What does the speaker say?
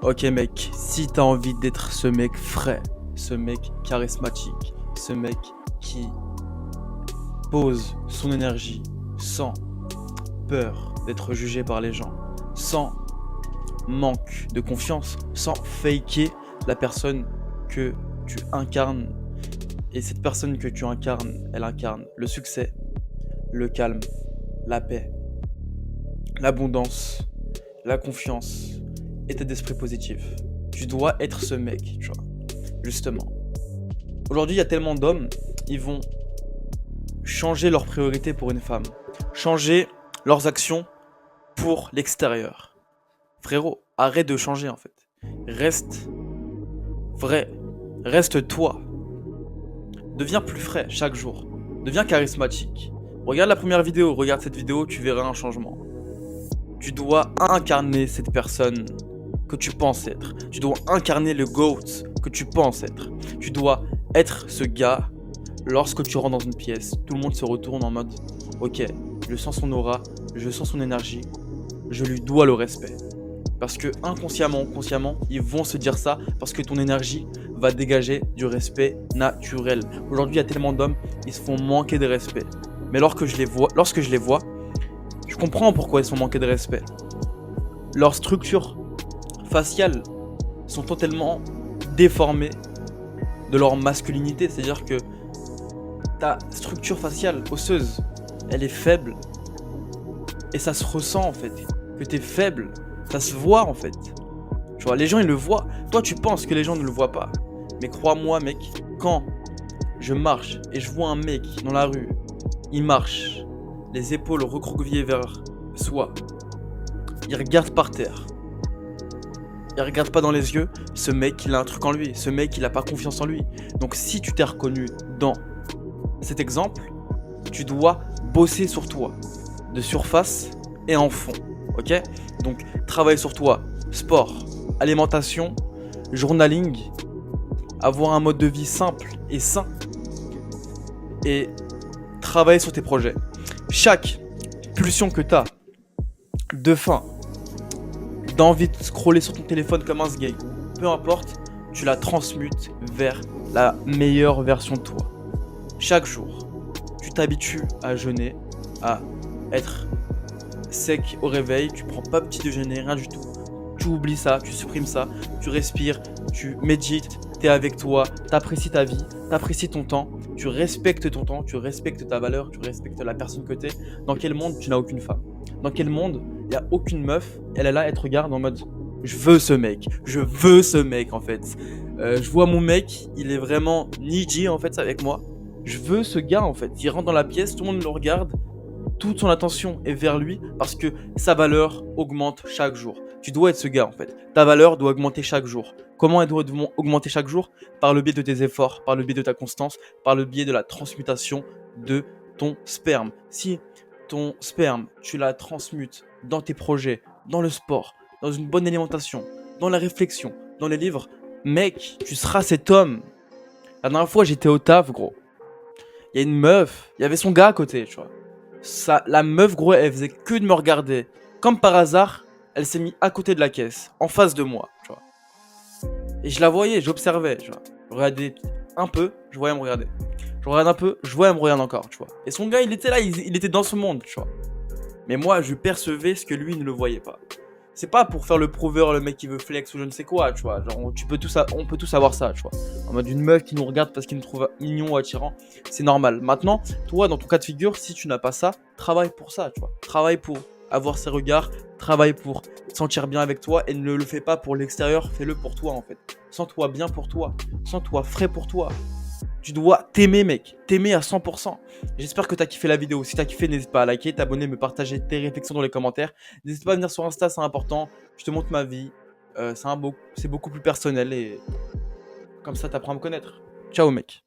Ok mec, si t'as envie d'être ce mec frais, ce mec charismatique, ce mec qui pose son énergie sans peur d'être jugé par les gens, sans manque de confiance, sans faker la personne que tu incarnes. Et cette personne que tu incarnes, elle incarne le succès, le calme, la paix, l'abondance, la confiance, état d'esprit positif. Tu dois être ce mec, tu vois, justement. Aujourd'hui, il y a tellement d'hommes, ils vont changer leurs priorités pour une femme, changer leurs actions pour l'extérieur. Frérot, arrête de changer en fait. Reste vrai, reste toi. Deviens plus frais chaque jour. Deviens charismatique. Regarde la première vidéo, regarde cette vidéo, tu verras un changement. Tu dois incarner cette personne que tu penses être. Tu dois incarner le GOAT que tu penses être. Tu dois être ce gars. Lorsque tu rentres dans une pièce, tout le monde se retourne en mode ok, je sens son aura, je sens son énergie, je lui dois le respect. Parce que inconsciemment, consciemment, ils vont se dire ça parce que ton énergie va dégager du respect naturel. Aujourd'hui, il y a tellement d'hommes, ils se font manquer de respect. Mais lorsque je les vois, je comprends pourquoi ils se font manquer de respect. Leurs structures faciales sont totalement déformées de leur masculinité. C'est-à-dire que ta structure faciale osseuse, elle est faible. Et ça se ressent en fait. Que t'es faible. Ça se voit en fait. Tu vois, les gens ils le voient. Toi tu penses que les gens ne le voient pas. Mais crois-moi mec, quand je marche et je vois un mec dans la rue, il marche, les épaules recroquevillées vers soi, il regarde par terre, il regarde pas dans les yeux, ce mec il a un truc en lui, ce mec il a pas confiance en lui. Donc si tu t'es reconnu dans cet exemple, tu dois bosser sur toi, de surface et en fond, ok? Donc travaille sur toi, sport, alimentation, journaling, avoir un mode de vie simple et sain, et travailler sur tes projets. Chaque pulsion que tu as de faim, d'envie de scroller sur ton téléphone comme un sgeg, peu importe, tu la transmutes vers la meilleure version de toi. Chaque jour, tu t'habitues à jeûner, à être sec au réveil, tu prends pas petit déjeuner, rien du tout. Tu oublies ça, tu supprimes ça, tu respires, tu médites, t'es avec toi, t'apprécies ta vie, t'apprécies ton temps, tu respectes ton temps, tu respectes ta valeur, tu respectes la personne que t'es. Dans quel monde tu n'as aucune femme? Dans quel monde il n'y a aucune meuf, elle est là, elle te regarde en mode je veux ce mec en fait. Je vois mon mec, il est vraiment needy en fait avec moi. Je veux ce gars en fait. Il rentre dans la pièce, tout le monde le regarde, toute son attention est vers lui parce que sa valeur augmente chaque jour. Tu dois être ce gars en fait. Ta valeur doit augmenter chaque jour. Comment elle doit augmenter chaque jour? Par le biais de tes efforts, par le biais de ta constance, par le biais de la transmutation de ton sperme. Si ton sperme, tu la transmutes dans tes projets, dans le sport, dans une bonne alimentation, dans la réflexion, dans les livres, mec, tu seras cet homme. La dernière fois, j'étais au taf, gros. Il y a une meuf, il y avait son gars à côté, tu vois. La meuf, gros, elle faisait que de me regarder. Comme par hasard, elle s'est mise à côté de la caisse, en face de moi, tu vois. Et je la voyais, j'observais, tu vois. Je regardais un peu, je voyais elle me regarder. Je regarde un peu, je voyais elle me regarder encore, tu vois. Et son gars, il était là, il était dans ce monde, tu vois. Mais moi, je percevais ce que lui ne le voyait pas. C'est pas pour faire le prouveur, le mec qui veut flex ou je ne sais quoi, tu vois. Genre, on peut tous savoir ça, tu vois. En mode une meuf qui nous regarde parce qu'il nous trouve mignon ou attirant, c'est normal. Maintenant, toi, dans ton cas de figure, si tu n'as pas ça, travaille pour ça, tu vois. Travaille pour avoir ces regards, travaille pour te sentir bien avec toi et ne le fais pas pour l'extérieur, fais-le pour toi en fait. Sens-toi bien pour toi, sens-toi frais pour toi. Tu dois t'aimer mec, t'aimer à 100%. J'espère que t'as kiffé la vidéo. Si t'as kiffé, n'hésite pas à liker, t'abonner, me partager tes réflexions dans les commentaires. N'hésite pas à venir sur Insta, c'est important. Je te montre ma vie. C'est beaucoup plus personnel et comme ça t'apprends à me connaître. Ciao mec.